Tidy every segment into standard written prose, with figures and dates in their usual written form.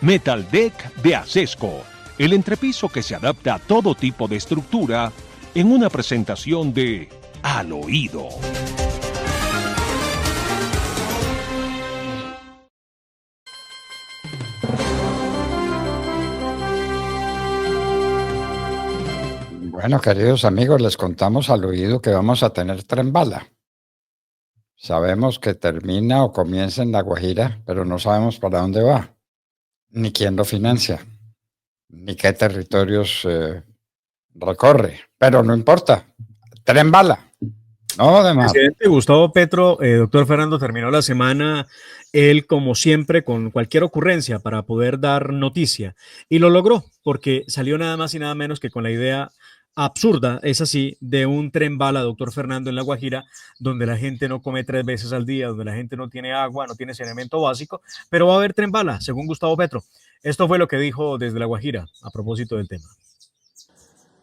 Metal Deck de Acesco, el entrepiso que se adapta a todo tipo de estructura en una presentación de Al Oído. Bueno, queridos amigos, les contamos al oído que vamos a tener tren bala. Sabemos que termina o comienza en La Guajira, pero no sabemos para dónde va, ni quién lo financia, ni qué territorios recorre. Pero no importa, tren bala, no de más. Presidente Gustavo Petro, doctor Fernando, terminó la semana, él como siempre, con cualquier ocurrencia para poder dar noticia. Y lo logró, porque salió nada más y nada menos que con la idea absurda, es así, de un tren bala, doctor Fernando, en La Guajira, donde la gente no come 3 veces al día, donde la gente no tiene agua, no tiene saneamiento básico, pero va a haber tren bala, según Gustavo Petro. Esto fue lo que dijo desde La Guajira a propósito del tema.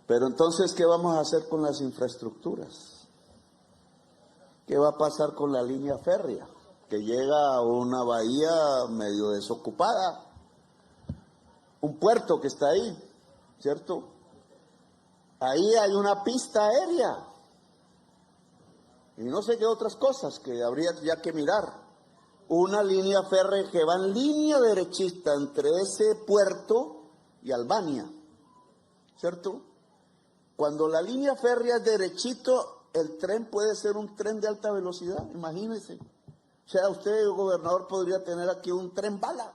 Pero entonces, ¿qué vamos a hacer con las infraestructuras? ¿Qué va a pasar con la línea férrea? Que llega a una bahía medio desocupada, un puerto que está ahí, ¿cierto? Ahí hay una pista aérea y no sé qué otras cosas que habría ya que mirar. Una línea férrea que va en línea derechista entre ese puerto y Albania, ¿cierto? Cuando la línea férrea es derechito, el tren puede ser un tren de alta velocidad, imagínese. O sea, usted, gobernador, podría tener aquí un tren bala.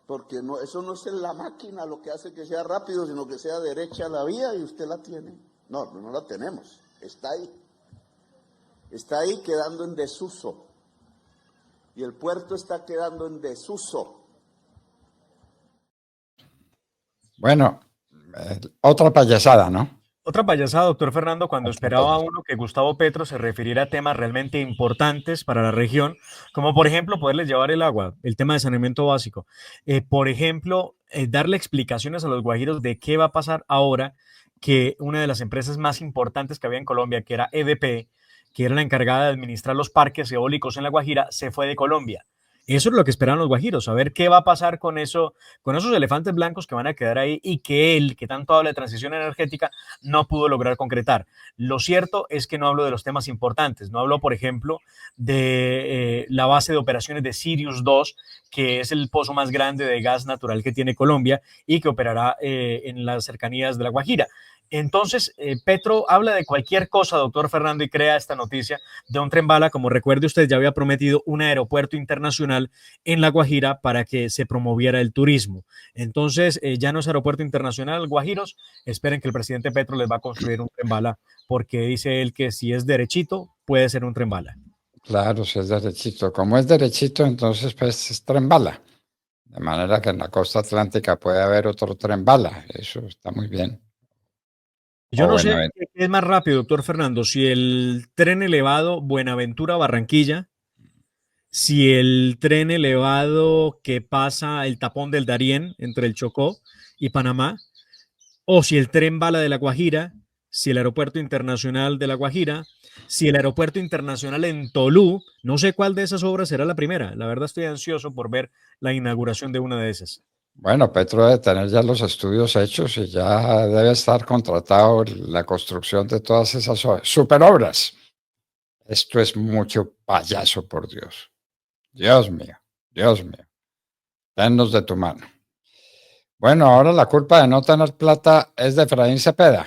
Porque no, eso no es la máquina lo que hace que sea rápido, sino que sea derecha la vía y usted la tiene. No, no la tenemos, está ahí. Está ahí quedando en desuso. Y el puerto está quedando en desuso. Bueno, otra payasada, ¿no? Otra payasada, doctor Fernando, cuando esperaba uno que Gustavo Petro se refiriera a temas realmente importantes para la región, como por ejemplo poderles llevar el agua, el tema de saneamiento básico, por ejemplo, darle explicaciones a los guajiros de qué va a pasar ahora que una de las empresas más importantes que había en Colombia, que era EDP, que era la encargada de administrar los parques eólicos en La Guajira, se fue de Colombia. Eso es lo que esperaban los guajiros, saber qué va a pasar con eso, con esos elefantes blancos que van a quedar ahí y que él, que tanto habla de transición energética, no pudo lograr concretar. Lo cierto es que no habló de los temas importantes, no habló, por ejemplo, de la base de operaciones de Sirius 2, que es el pozo más grande de gas natural que tiene Colombia y que operará en las cercanías de La Guajira. Entonces, Petro habla de cualquier cosa, doctor Fernando, y crea esta noticia de un tren bala. Como recuerde usted, ya había prometido un aeropuerto internacional en La Guajira para que se promoviera el turismo. Entonces, ya no es aeropuerto internacional, guajiros, esperen que el presidente Petro les va a construir un tren bala, porque dice él que si es derechito, puede ser un tren bala. Claro, si es derechito. Como es derechito, entonces pues es tren bala. De manera que en la costa atlántica puede haber otro tren bala. Eso está muy bien. Yo no sé qué es más rápido, doctor Fernando, si el tren elevado Buenaventura-Barranquilla, si el tren elevado que pasa el tapón del Darién entre el Chocó y Panamá, o si el tren bala de La Guajira, si el aeropuerto internacional de La Guajira, si el aeropuerto internacional en Tolú, no sé cuál de esas obras será la primera. La verdad estoy ansioso por ver la inauguración de una de esas. Bueno, Petro debe tener ya los estudios hechos y ya debe estar contratado la construcción de todas esas superobras. Esto es mucho payaso, por Dios. Dios mío, Dios mío. Tennos de tu mano. Bueno, ahora la culpa de no tener plata es de Efraín Cepeda.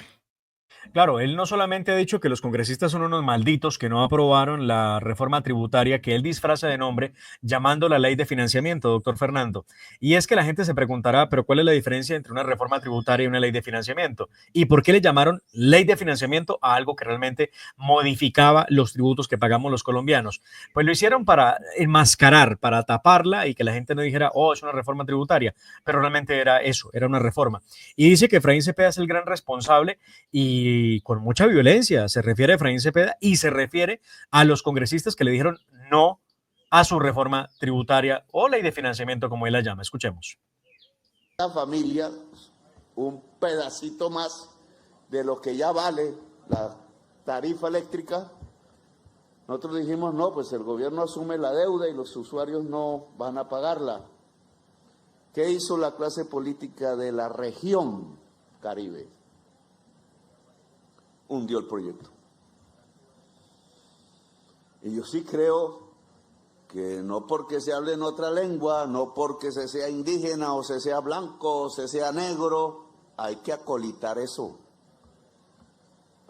Claro, él no solamente ha dicho que los congresistas son unos malditos que no aprobaron la reforma tributaria que él disfraza de nombre llamando la ley de financiamiento, doctor Fernando. Y es que la gente se preguntará, pero ¿cuál es la diferencia entre una reforma tributaria y una ley de financiamiento? ¿Y por qué le llamaron ley de financiamiento a algo que realmente modificaba los tributos que pagamos los colombianos? Pues lo hicieron para enmascarar, para taparla y que la gente no dijera, oh, es una reforma tributaria, pero realmente era eso, era una reforma. Y dice que Efraín Cepeda es el gran responsable y con mucha violencia se refiere a Efraín Cepeda y se refiere a los congresistas que le dijeron no a su reforma tributaria o ley de financiamiento, como él la llama. Escuchemos. La familia, un pedacito más de lo que ya vale la tarifa eléctrica. Nosotros dijimos, no, pues el gobierno asume la deuda y los usuarios no van a pagarla. ¿Qué hizo la clase política de la región Caribe? Hundió el proyecto. Y yo sí creo que no porque se hable en otra lengua, no porque se sea indígena o se sea blanco o se sea negro, hay que acolitar eso.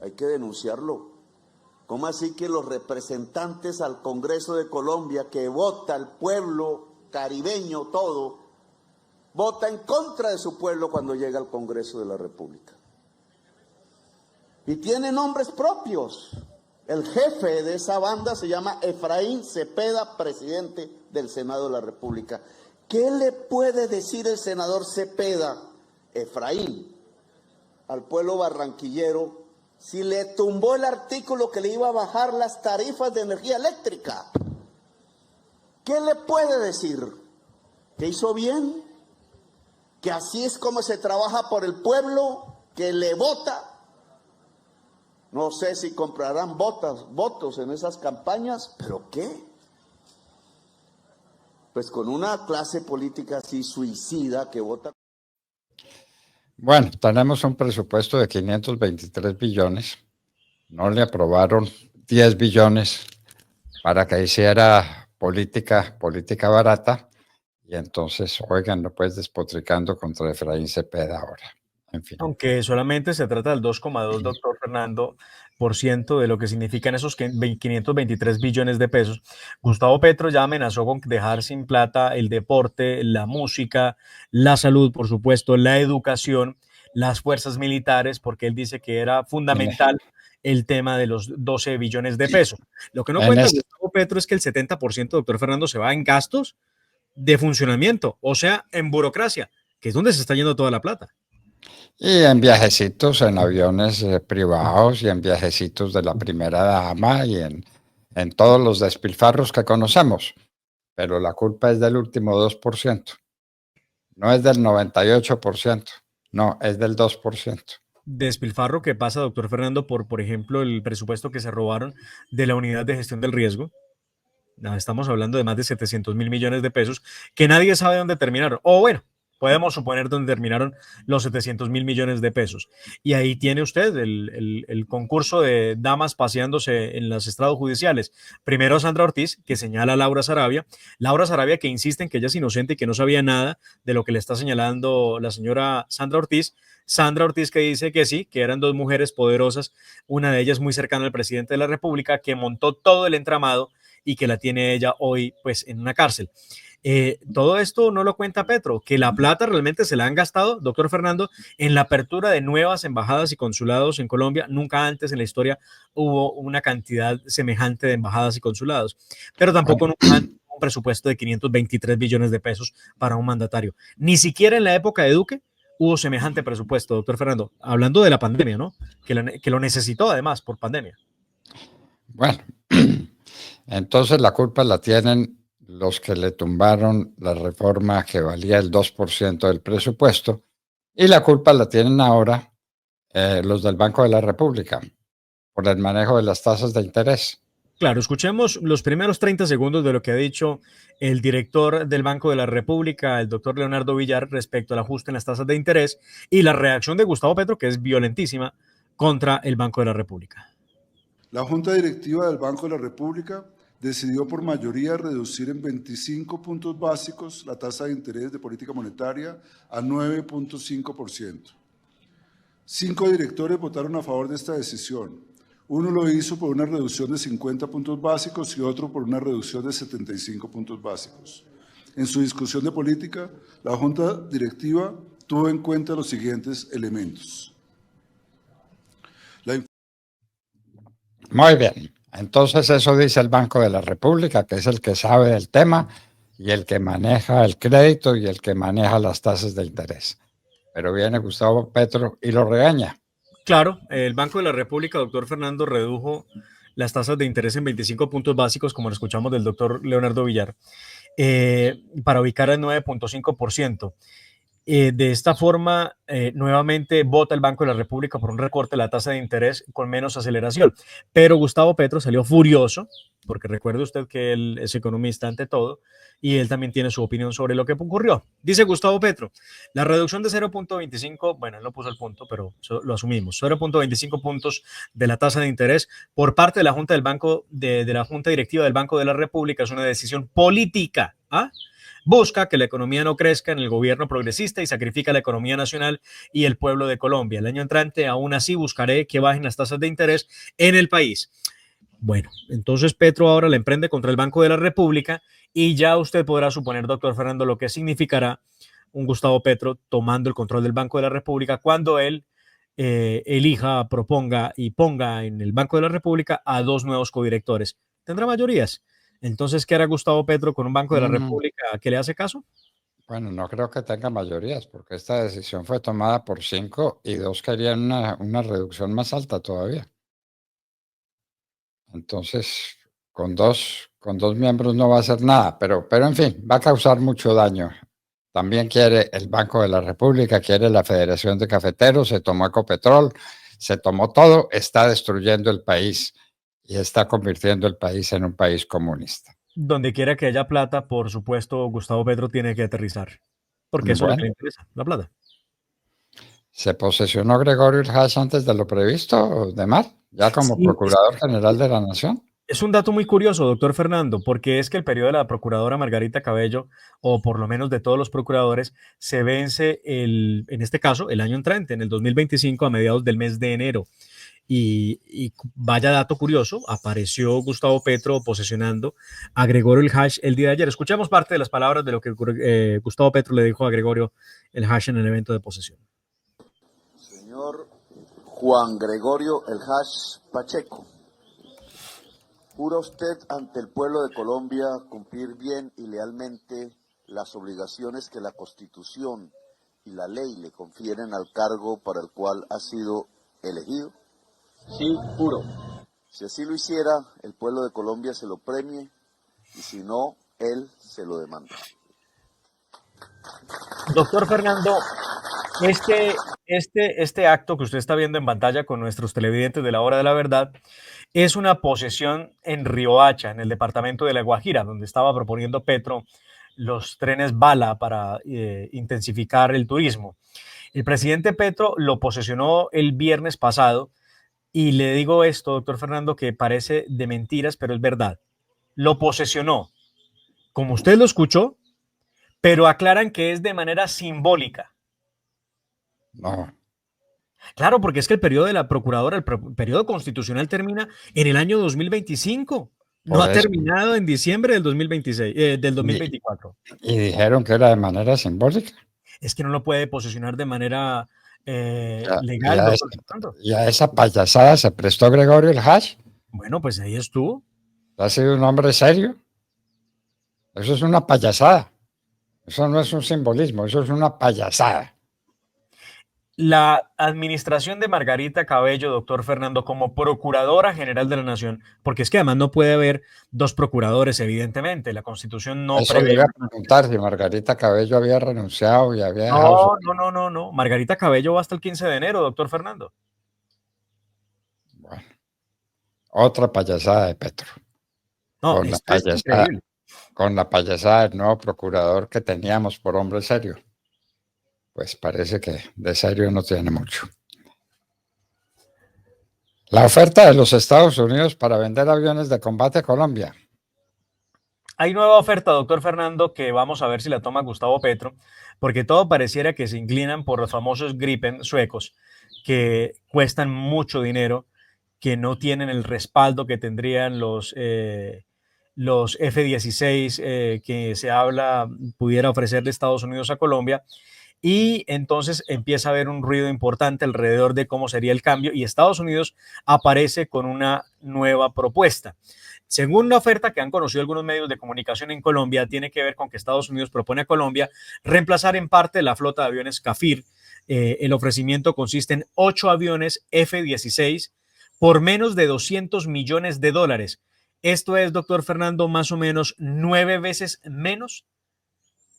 Hay que denunciarlo. ¿Cómo así que los representantes al Congreso de Colombia, que vota el pueblo caribeño todo, vota en contra de su pueblo cuando llega al Congreso de la República? Y tiene nombres propios. El jefe de esa banda se llama Efraín Cepeda, presidente del Senado de la República. ¿Qué le puede decir el senador Cepeda, Efraín, al pueblo barranquillero si le tumbó el artículo que le iba a bajar las tarifas de energía eléctrica? ¿Qué le puede decir? ¿Que hizo bien? ¿Que así es como se trabaja por el pueblo que le vota? No sé si comprarán votos en esas campañas, pero ¿qué? Pues con una clase política así suicida que vota. Bueno, tenemos un presupuesto de 523 billones. No le aprobaron 10 billones para que hiciera política barata. Y entonces, oigan, no puedes despotricando contra Efraín Cepeda ahora. En fin. Aunque solamente se trata del 2,2, doctor Fernando, por ciento de lo que significan esos 523 billones de pesos. Gustavo Petro ya amenazó con dejar sin plata el deporte, la música, la salud, por supuesto, la educación, las fuerzas militares, porque él dice que era fundamental el tema de los 12 billones de pesos. Lo que no cuenta Gustavo Petro es que el 70%, doctor Fernando, se va en gastos de funcionamiento, o sea, en burocracia, que es donde se está yendo toda la plata. Y en viajecitos, en aviones privados y en viajecitos de la primera dama y en todos los despilfarros que conocemos. Pero la culpa es del último 2%. No es del 98%. No, es del 2%. Despilfarro que pasa, doctor Fernando, por ejemplo, el presupuesto que se robaron de la unidad de gestión del riesgo. Estamos hablando de más de 700.000 millones de pesos que nadie sabe dónde terminaron. O bueno, podemos suponer dónde terminaron los 700.000 millones de pesos. Y ahí tiene usted el concurso de damas paseándose en los estrados judiciales. Primero Sandra Ortiz, que señala a Laura Sarabia. Laura Sarabia que insiste en que ella es inocente y que no sabía nada de lo que le está señalando la señora Sandra Ortiz. Sandra Ortiz que dice que sí, que eran dos mujeres poderosas, una de ellas muy cercana al presidente de la República, que montó todo el entramado y que la tiene ella hoy pues en una cárcel. Todo esto no lo cuenta Petro, que la plata realmente se la han gastado, doctor Fernando, en la apertura de nuevas embajadas y consulados en Colombia. Nunca antes en la historia hubo una cantidad semejante de embajadas y consulados, pero tampoco nunca antes hubo un presupuesto de 523 billones de pesos para un mandatario. Ni siquiera en la época de Duque hubo semejante presupuesto, doctor Fernando, hablando de la pandemia, ¿no? Que lo necesitó además por pandemia. Bueno, entonces la culpa la tienen los que le tumbaron la reforma que valía el 2% del presupuesto, y la culpa la tienen ahora los del Banco de la República por el manejo de las tasas de interés. Claro, escuchemos los primeros 30 segundos de lo que ha dicho el director del Banco de la República, el doctor Leonardo Villar, respecto al ajuste en las tasas de interés y la reacción de Gustavo Petro, que es violentísima, contra el Banco de la República. La Junta Directiva del Banco de la República decidió por mayoría reducir en 25 puntos básicos la tasa de interés de política monetaria a 9.5%. 5 directores votaron a favor de esta decisión. Uno lo hizo por una reducción de 50 puntos básicos y otro por una reducción de 75 puntos básicos. En su discusión de política, la Junta Directiva tuvo en cuenta los siguientes elementos. Muy bien. Entonces eso dice el Banco de la República, que es el que sabe del tema y el que maneja el crédito y el que maneja las tasas de interés. Pero viene Gustavo Petro y lo regaña. Claro, el Banco de la República, doctor Fernando, redujo las tasas de interés en 25 puntos básicos, como lo escuchamos del doctor Leonardo Villar, para ubicar al 9.5%. De esta forma, nuevamente vota el Banco de la República por un recorte de la tasa de interés con menos aceleración. Pero Gustavo Petro salió furioso, porque recuerde usted que él es economista ante todo, y él también tiene su opinión sobre lo que ocurrió. Dice Gustavo Petro, la reducción de 0.25, bueno, él no puso el punto, pero lo asumimos, 0.25 puntos de la tasa de interés por parte de la Junta del Banco, de la Junta Directiva del Banco de la República es una decisión política, ¿ah? Busca que la economía no crezca en el gobierno progresista y sacrifica la economía nacional y el pueblo de Colombia. El año entrante, aún así, buscaré que bajen las tasas de interés en el país. Bueno, entonces Petro ahora la emprende contra el Banco de la República y ya usted podrá suponer, doctor Fernando, lo que significará un Gustavo Petro tomando el control del Banco de la República cuando él elija, proponga y ponga en el Banco de la República a 2 nuevos codirectores. Tendrá mayorías. Entonces, ¿qué hará Gustavo Petro con un Banco de la República que le hace caso? Bueno, no creo que tenga mayorías, porque esta decisión fue tomada por 5 y 2 querían una reducción más alta todavía. Entonces, con dos miembros no va a hacer nada, pero en fin, va a causar mucho daño. También quiere el Banco de la República, quiere la Federación de Cafeteros, se tomó Ecopetrol, se tomó todo, está destruyendo el país y está convirtiendo el país en un país comunista. Donde quiera que haya plata, por supuesto, Gustavo Petro tiene que aterrizar, porque eso es lo que le interesa, la plata. ¿Se posesionó Gregorio El Hash antes de lo previsto, Demar, ya como Sí, Procurador General de la Nación? es un dato muy curioso, doctor Fernando, porque es que el periodo de la procuradora Margarita Cabello, o por lo menos de todos los procuradores, se vence en este caso, el año entrante, en el 2025, a mediados del mes de enero. Y vaya dato curioso, apareció Gustavo Petro posesionando a Gregorio El Hash el día de ayer. Escuchemos parte de las palabras de lo que Gustavo Petro le dijo a Gregorio El Hash en el evento de posesión. Señor Juan Gregorio El Hash Pacheco, ¿jura usted ante el pueblo de Colombia cumplir bien y lealmente las obligaciones que la Constitución y la ley le confieren al cargo para el cual ha sido elegido? Sí, juro. Si así lo hiciera, el pueblo de Colombia se lo premie y si no, él se lo demanda. Doctor Fernando, este acto que usted está viendo en pantalla con nuestros televidentes de la Hora de la Verdad es una posesión en Riohacha, en el departamento de La Guajira, donde estaba proponiendo Petro los trenes bala para intensificar el turismo. El presidente Petro lo posesionó el viernes pasado y le digo esto, doctor Fernando, que parece de mentiras, pero es verdad. Lo posesionó, como usted lo escuchó, pero aclaran que es de manera simbólica. No. Claro, porque es que el periodo de la procuradora, el periodo constitucional termina en el año 2025. No ha terminado en diciembre del 2026, del 2024. Y dijeron que era de manera simbólica. Es que no lo puede posesionar de manera legal, doctor Fernando. ¿Y a esa payasada se prestó Gregorio El Hash? Bueno, pues ahí estuvo. ¿Ha sido un hombre serio? Eso es una payasada. Eso no es un simbolismo, eso es una payasada. La administración de Margarita Cabello, doctor Fernando, como Procuradora General de la Nación, porque es que además no puede haber 2 procuradores, evidentemente. La Constitución no Eso prevé. le iba a preguntar si Margarita Cabello había renunciado y había dejado. No. Margarita Cabello va hasta el 15 de enero, doctor Fernando. Bueno, otra payasada de Petro. No, con la payasada del nuevo procurador que teníamos por hombre serio. Pues parece que de serio no tiene mucho. La oferta de los Estados Unidos para vender aviones de combate a Colombia. Hay nueva oferta, doctor Fernando, que vamos a ver si la toma Gustavo Petro, porque todo pareciera que se inclinan por los famosos Gripen suecos, que cuestan mucho dinero, que no tienen el respaldo que tendrían los F-16 que se habla pudiera ofrecer de Estados Unidos a Colombia. Y entonces empieza a haber un ruido importante alrededor de cómo sería el cambio y Estados Unidos aparece con una nueva propuesta. Según la oferta que han conocido algunos medios de comunicación en Colombia, tiene que ver con que Estados Unidos propone a Colombia reemplazar en parte la flota de aviones Kafir. El ofrecimiento consiste en 8 aviones F-16 por menos de $200 millones. Esto es, doctor Fernando, más o menos 9 veces menos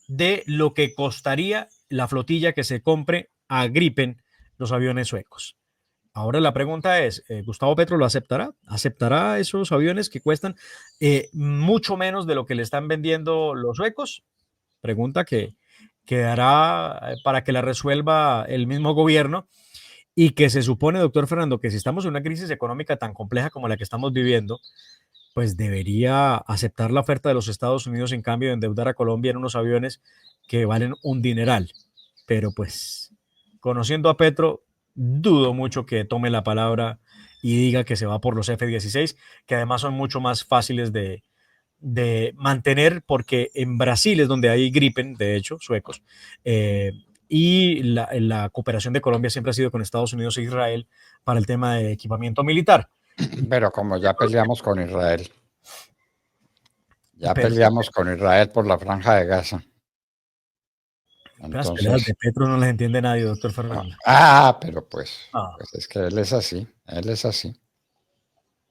de lo que costaría la flotilla que se compre a Gripen los aviones suecos. Ahora la pregunta es, ¿Gustavo Petro lo aceptará? ¿Aceptará esos aviones que cuestan mucho menos de lo que le están vendiendo los suecos? Pregunta que quedará para que la resuelva el mismo gobierno y que se supone, doctor Fernando, que si estamos en una crisis económica tan compleja como la que estamos viviendo, pues debería aceptar la oferta de los Estados Unidos en cambio de endeudar a Colombia en unos aviones que valen un dineral. Pero pues, conociendo a Petro, dudo mucho que tome la palabra y diga que se va por los F-16, que además son mucho más fáciles de mantener, porque en Brasil es donde hay Gripen, de hecho, suecos, y la cooperación de Colombia siempre ha sido con Estados Unidos e Israel para el tema de equipamiento militar. Pero como ya peleamos con Israel, Pero- peleamos con Israel por la Franja de Gaza. Las peleas de Petro no las entiende nadie, doctor Fernando. Pero pues Ah. es que él es así,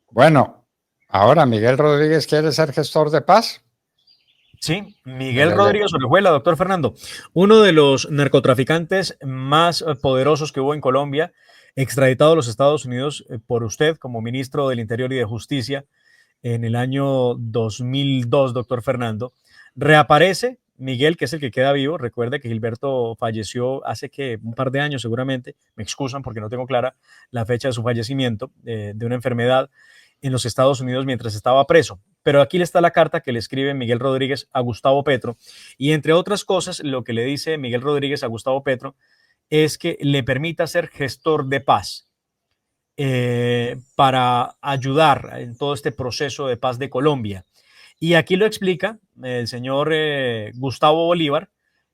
Bueno, ahora Miguel Rodríguez quiere ser gestor de paz. Sí, Miguel Rodríguez Orejuela, doctor Fernando, uno de los narcotraficantes más poderosos que hubo en Colombia, extraditado a los Estados Unidos por usted como ministro del Interior y de Justicia en el año 2002, doctor Fernando. Reaparece Miguel, que es el que queda vivo. Recuerde que Gilberto falleció hace que un par de años seguramente, me excusan porque no tengo clara la fecha de su fallecimiento, de una enfermedad en los Estados Unidos mientras estaba preso. Pero aquí le está la carta que le escribe Miguel Rodríguez a Gustavo Petro, y entre otras cosas lo que le dice Miguel Rodríguez a Gustavo Petro es que le permita ser gestor de paz para ayudar en todo este proceso de paz de Colombia. Y aquí lo explica el señor Gustavo Bolívar,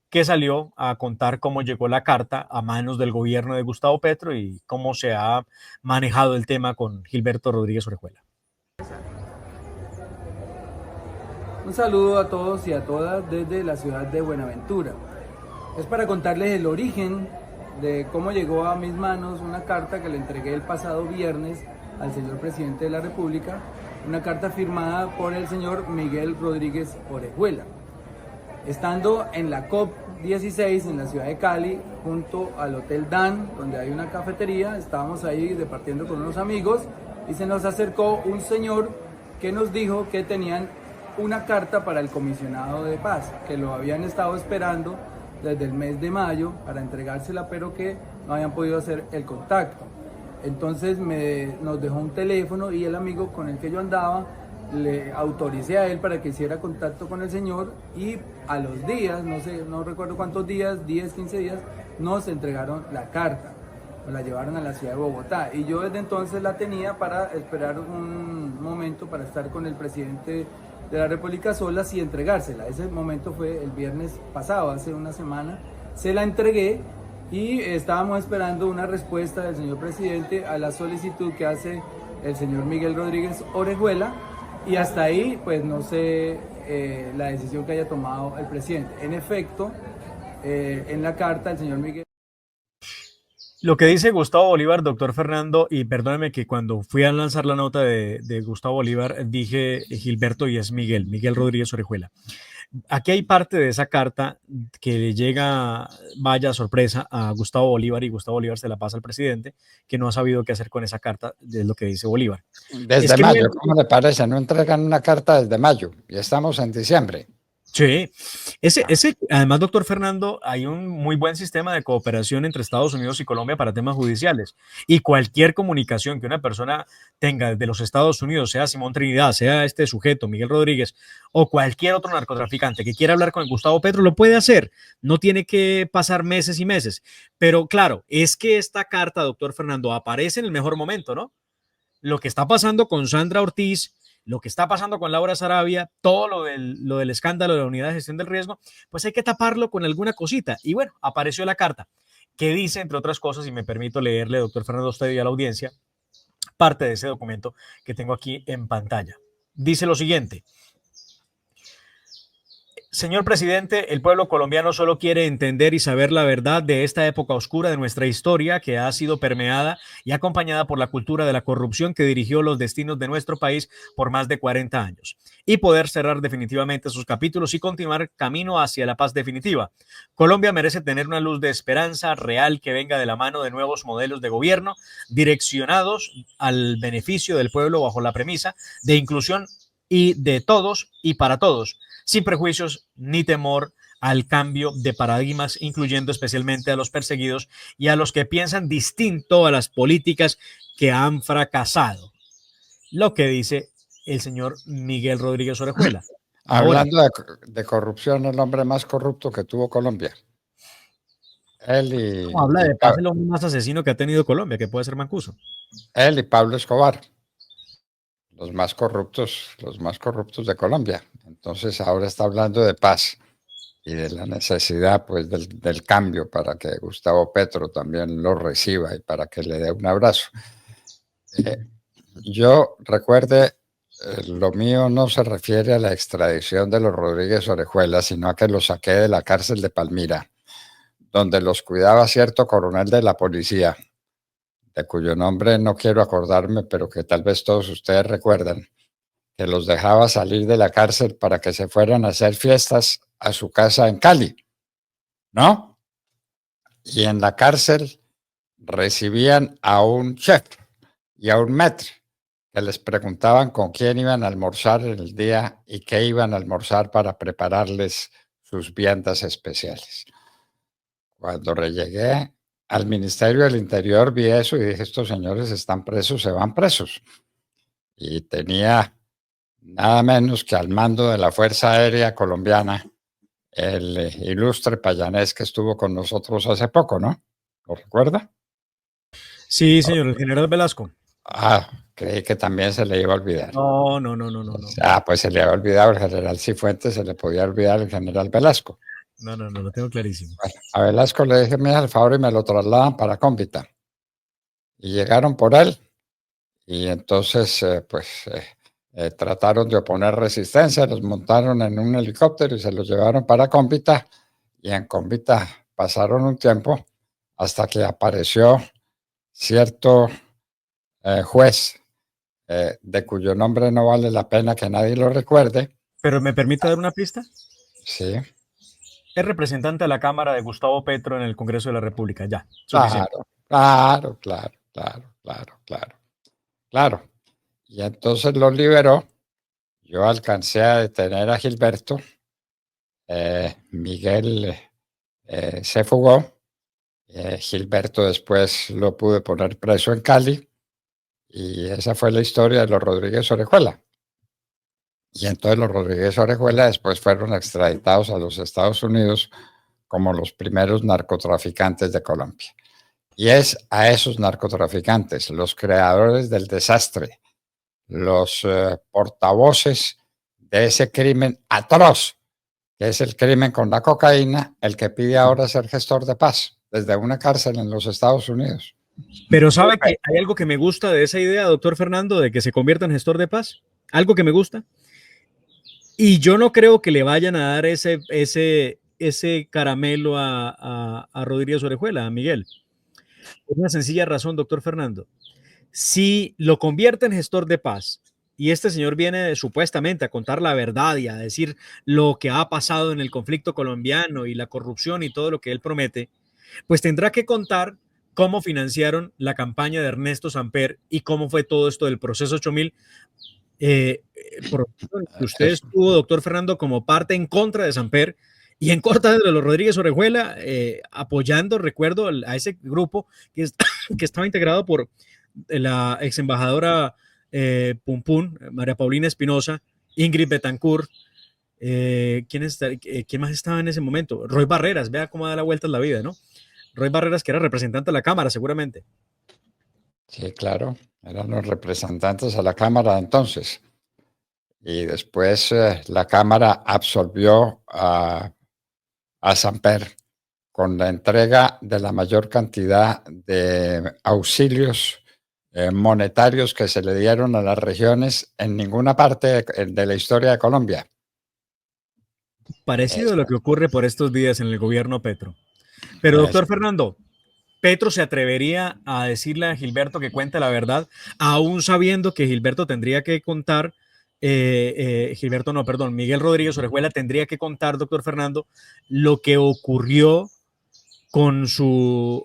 que salió a contar cómo llegó la carta a manos del gobierno de Gustavo Petro y cómo se ha manejado el tema con Gilberto Rodríguez Orejuela. Un saludo a todos y a todas desde la ciudad de Buenaventura. Es para contarles el origen de cómo llegó a mis manos una carta que le entregué el pasado viernes al señor presidente de la República, una carta firmada por el señor Miguel Rodríguez Orejuela. Estando en la COP16 en la ciudad de Cali, junto al Hotel Dan, donde hay una cafetería, estábamos ahí departiendo con unos amigos y se nos acercó un señor que nos dijo que tenían una carta para el comisionado de paz, que lo habían estado esperando desde el mes de mayo para entregársela, pero que no habían podido hacer el contacto. Entonces nos dejó un teléfono y el amigo con el que yo andaba le autoricé a él para que hiciera contacto con el señor, y a los días, no recuerdo cuántos días, 10, 15 días, nos entregaron la carta, nos la llevaron a la ciudad de Bogotá, y yo desde entonces la tenía para esperar un momento para estar con el presidente de la República solas y entregársela. Ese momento fue el viernes pasado, hace una semana, se la entregué y estábamos esperando una respuesta del señor presidente a la solicitud que hace el señor Miguel Rodríguez Orejuela, y hasta ahí pues no sé la decisión que haya tomado el presidente. En efecto, en la carta el señor Miguel... Lo que dice Gustavo Bolívar, doctor Fernando, y perdóneme que cuando fui a lanzar la nota de Gustavo Bolívar dije Gilberto y es Miguel Rodríguez Orejuela. Aquí hay parte de esa carta que le llega, vaya sorpresa, a Gustavo Bolívar, y Gustavo Bolívar se la pasa al presidente, que no ha sabido qué hacer con esa carta, de lo que dice Bolívar. Desde mayo, ¿cómo le parece? No entregan una carta desde mayo y estamos en diciembre. Sí, además, doctor Fernando, hay un muy buen sistema de cooperación entre Estados Unidos y Colombia para temas judiciales, y cualquier comunicación que una persona tenga desde los Estados Unidos, sea Simón Trinidad, sea este sujeto, Miguel Rodríguez, o cualquier otro narcotraficante que quiera hablar con el Gustavo Petro, lo puede hacer, no tiene que pasar meses y meses. Pero claro, es que esta carta, doctor Fernando, aparece en el mejor momento, ¿no? Lo que está pasando con Sandra Ortiz, lo que está pasando con Laura Sarabia, todo lo del escándalo de la unidad de gestión del riesgo, pues hay que taparlo con alguna cosita. Y bueno, apareció la carta que dice, entre otras cosas, y me permito leerle, doctor Fernando, a usted y a la audiencia, parte de ese documento que tengo aquí en pantalla. Dice lo siguiente: Señor presidente, el pueblo colombiano solo quiere entender y saber la verdad de esta época oscura de nuestra historia que ha sido permeada y acompañada por la cultura de la corrupción que dirigió los destinos de nuestro país por más de 40 años y poder cerrar definitivamente sus capítulos y continuar camino hacia la paz definitiva. Colombia merece tener una luz de esperanza real que venga de la mano de nuevos modelos de gobierno direccionados al beneficio del pueblo bajo la premisa de inclusión y de todos y para todos, sin prejuicios ni temor al cambio de paradigmas, incluyendo especialmente a los perseguidos y a los que piensan distinto a las políticas que han fracasado. Lo que dice el señor Miguel Rodríguez Orejuela. Ahora, Hablando de corrupción, el hombre más corrupto que tuvo Colombia. Él habla de paz, el hombre más asesino que ha tenido Colombia, que puede ser Mancuso. él y Pablo Escobar, los más corruptos de Colombia. Entonces ahora está hablando de paz y de la necesidad pues del cambio para que Gustavo Petro también lo reciba y para que le dé un abrazo. Yo recuerde, lo mío no se refiere a la extradición de los Rodríguez Orejuela, sino a que los saqué de la cárcel de Palmira, donde los cuidaba cierto coronel de la policía, de cuyo nombre no quiero acordarme, pero que tal vez todos ustedes recuerdan, que los dejaba salir de la cárcel para que se fueran a hacer fiestas a su casa en Cali, ¿no? Y en la cárcel recibían a un chef y a un maître que les preguntaban con quién iban a almorzar en el día y qué iban a almorzar para prepararles sus viandas especiales. Cuando llegué al Ministerio del Interior vi eso y dije, estos señores están presos, se van presos. Y tenía nada menos que al mando de la Fuerza Aérea Colombiana el ilustre Payanés que estuvo con nosotros hace poco, ¿no? ¿Lo recuerda? Sí, señor, el general Velasco. Ah, creí que también se le iba a olvidar. No. Ah, pues se le había olvidado el general Cifuentes, se le podía olvidar el general Velasco. No, lo tengo clarísimo. Bueno, a Velasco le dije, me hace el favor y me lo trasladan para Cómbita. Y llegaron por él y entonces, trataron de oponer resistencia, los montaron en un helicóptero y se los llevaron para Cómbita. Y en Cómbita pasaron un tiempo hasta que apareció cierto juez de cuyo nombre no vale la pena que nadie lo recuerde. ¿Pero me permite dar una pista? Sí. Es representante de la Cámara de Gustavo Petro en el Congreso de la República, ya. Claro. Y entonces lo liberó. Yo alcancé a detener a Gilberto. Miguel se fugó. Gilberto después lo pude poner preso en Cali. Y esa fue la historia de los Rodríguez Orejuela. Y entonces los Rodríguez Orejuela después fueron extraditados a los Estados Unidos como los primeros narcotraficantes de Colombia. Y es a esos narcotraficantes, los creadores del desastre, los portavoces de ese crimen atroz, que es el crimen con la cocaína, el que pide ahora ser gestor de paz desde una cárcel en los Estados Unidos. Pero ¿sabe que hay algo que me gusta de esa idea, doctor Fernando, de que se convierta en gestor de paz? Algo que me gusta. Y yo no creo que le vayan a dar ese caramelo a Rodríguez Orejuela, a Miguel. Por una sencilla razón, doctor Fernando. Si lo convierte en gestor de paz y este señor viene supuestamente a contar la verdad y a decir lo que ha pasado en el conflicto colombiano y la corrupción y todo lo que él promete, pues tendrá que contar cómo financiaron la campaña de Ernesto Samper y cómo fue todo esto del proceso 8000. Que usted estuvo, doctor Fernando, como parte en contra de Samper y en contra de los Rodríguez Orejuela, apoyando, recuerdo, a ese grupo que estaba integrado por la ex embajadora Pum, María Paulina Espinosa, Ingrid Betancourt. ¿Quién más estaba en ese momento? Roy Barreras, vea cómo da la vuelta en la vida, ¿no? Roy Barreras, que era representante de la Cámara, seguramente. Sí, claro, eran los representantes a la Cámara entonces. Y después la Cámara absolvió a Samper con la entrega de la mayor cantidad de auxilios monetarios que se le dieron a las regiones en ninguna parte de la historia de Colombia. Parecido a lo que ocurre por estos días en el gobierno Petro. Pero, doctor Fernando, ¿Petro se atrevería a decirle a Gilberto que cuente la verdad, aún sabiendo que Gilberto tendría que contar, Miguel Rodríguez Orejuela tendría que contar, doctor Fernando, lo que ocurrió con su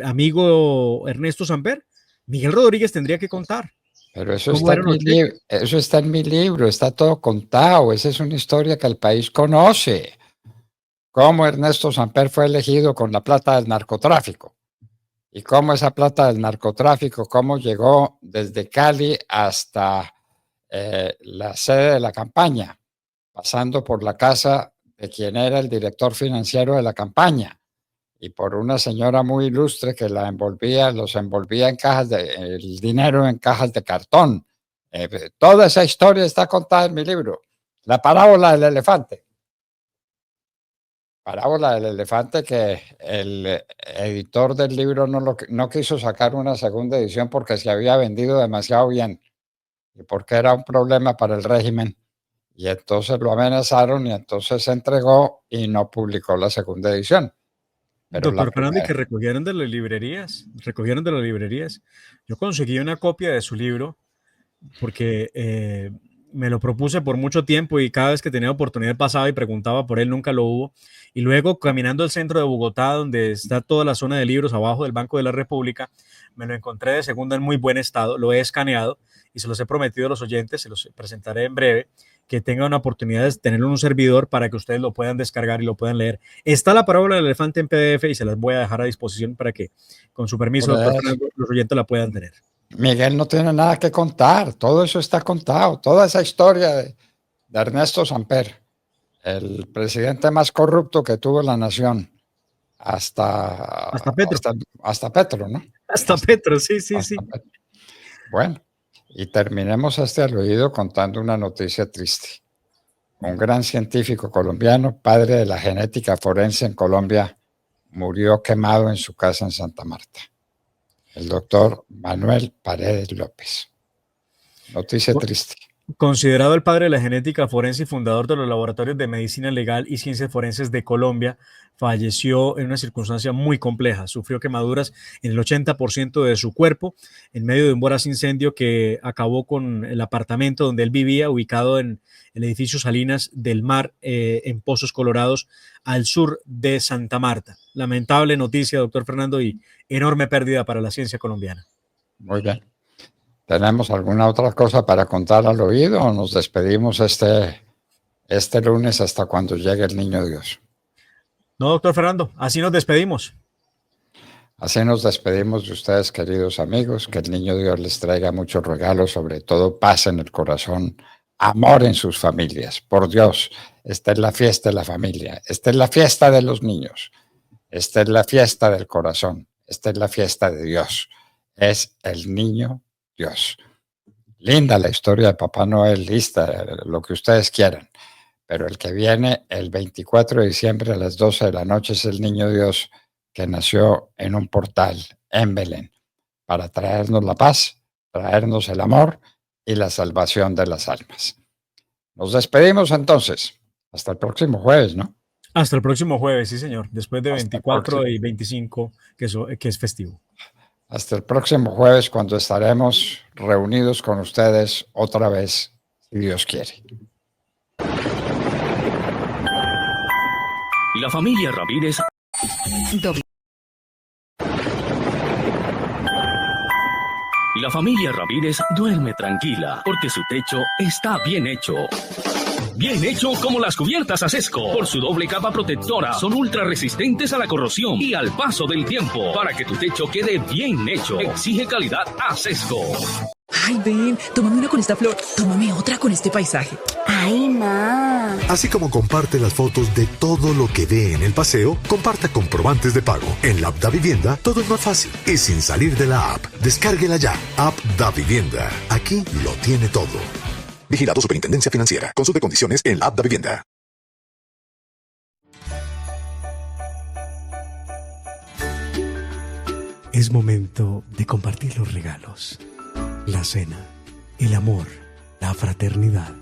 amigo Ernesto Samper? Miguel Rodríguez tendría que contar. Pero eso está en mi libro, está todo contado. Esa es una historia que el país conoce. Cómo Ernesto Samper fue elegido con la plata del narcotráfico. Y cómo esa plata del narcotráfico, cómo llegó desde Cali hasta la sede de la campaña, pasando por la casa de quien era el director financiero de la campaña, y por una señora muy ilustre que los envolvía en cajas el dinero en cajas de cartón. Toda esa historia está contada en mi libro. La parábola del elefante. Parábola del elefante, que el editor del libro no quiso sacar una segunda edición porque se había vendido demasiado bien y porque era un problema para el régimen. Y entonces lo amenazaron y entonces se entregó y no publicó la segunda edición. Pero doctor Fernando, que recogieron de las librerías. Yo conseguí una copia de su libro porque me lo propuse por mucho tiempo y cada vez que tenía oportunidad pasaba y preguntaba por él, nunca lo hubo. Y luego, caminando al centro de Bogotá, donde está toda la zona de libros, abajo del Banco de la República, me lo encontré de segunda en muy buen estado, lo he escaneado y se los he prometido a los oyentes, se los presentaré en breve, que tengan una oportunidad de tenerlo en un servidor para que ustedes lo puedan descargar y lo puedan leer. Está la parábola del elefante en PDF y se las voy a dejar a disposición para que, con su permiso, los oyentes la puedan tener. Miguel no tiene nada que contar, todo eso está contado, toda esa historia de Ernesto Samper, el presidente más corrupto que tuvo la nación, hasta Petro. Hasta Petro, ¿no? Hasta Petro, sí. Petro. Bueno, y terminemos al oído contando una noticia triste. Un gran científico colombiano, padre de la genética forense en Colombia, murió quemado en su casa en Santa Marta. El doctor Manuel Paredes López. Noticia triste. Considerado el padre de la genética forense y fundador de los laboratorios de medicina legal y ciencias forenses de Colombia, falleció en una circunstancia muy compleja. Sufrió quemaduras en el 80% de su cuerpo en medio de un voraz incendio que acabó con el apartamento donde él vivía, ubicado en el edificio Salinas del Mar, en Pozos Colorados, al sur de Santa Marta. Lamentable noticia, doctor Fernando, y enorme pérdida para la ciencia colombiana. Muy bien. ¿Tenemos alguna otra cosa para contar al oído o nos despedimos este lunes hasta cuando llegue el Niño Dios? No, doctor Fernando, así nos despedimos. Así nos despedimos de ustedes, queridos amigos. Que el Niño Dios les traiga muchos regalos, sobre todo paz en el corazón, amor en sus familias. Por Dios, esta es la fiesta de la familia, esta es la fiesta de los niños, esta es la fiesta del corazón, esta es la fiesta de Dios. Es el Niño Dios. Linda la historia de Papá Noel, lista, lo que ustedes quieran. Pero el que viene el 24 de diciembre a las 12 de la noche es el Niño Dios que nació en un portal en Belén para traernos la paz, traernos el amor y la salvación de las almas. Nos despedimos entonces. Hasta el próximo jueves, ¿no? Hasta el próximo jueves, sí, señor. Después de 24 y 25, que es festivo. Hasta el próximo jueves, cuando estaremos reunidos con ustedes otra vez, si Dios quiere. La familia Ramírez. La familia Ramírez duerme tranquila porque su techo está bien hecho. Bien hecho como las cubiertas Asesco. Por su doble capa protectora, son ultra resistentes a la corrosión y al paso del tiempo. Para que tu techo quede bien hecho, exige calidad Asesco. Ay, ven, tómame una con esta flor, tómame otra con este paisaje. Ay, ma. Así como comparte las fotos de todo lo que ve en el paseo, comparta comprobantes de pago. En la app Davivienda, todo es más fácil y sin salir de la app. Descárguela ya. App Davivienda. Aquí lo tiene todo. Vigilado Superintendencia Financiera. Consulte condiciones en la app Davivienda. Es momento de compartir los regalos, la cena, el amor, la fraternidad.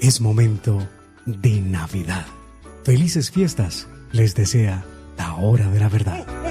Es momento de Navidad. Felices fiestas les desea la hora de la verdad.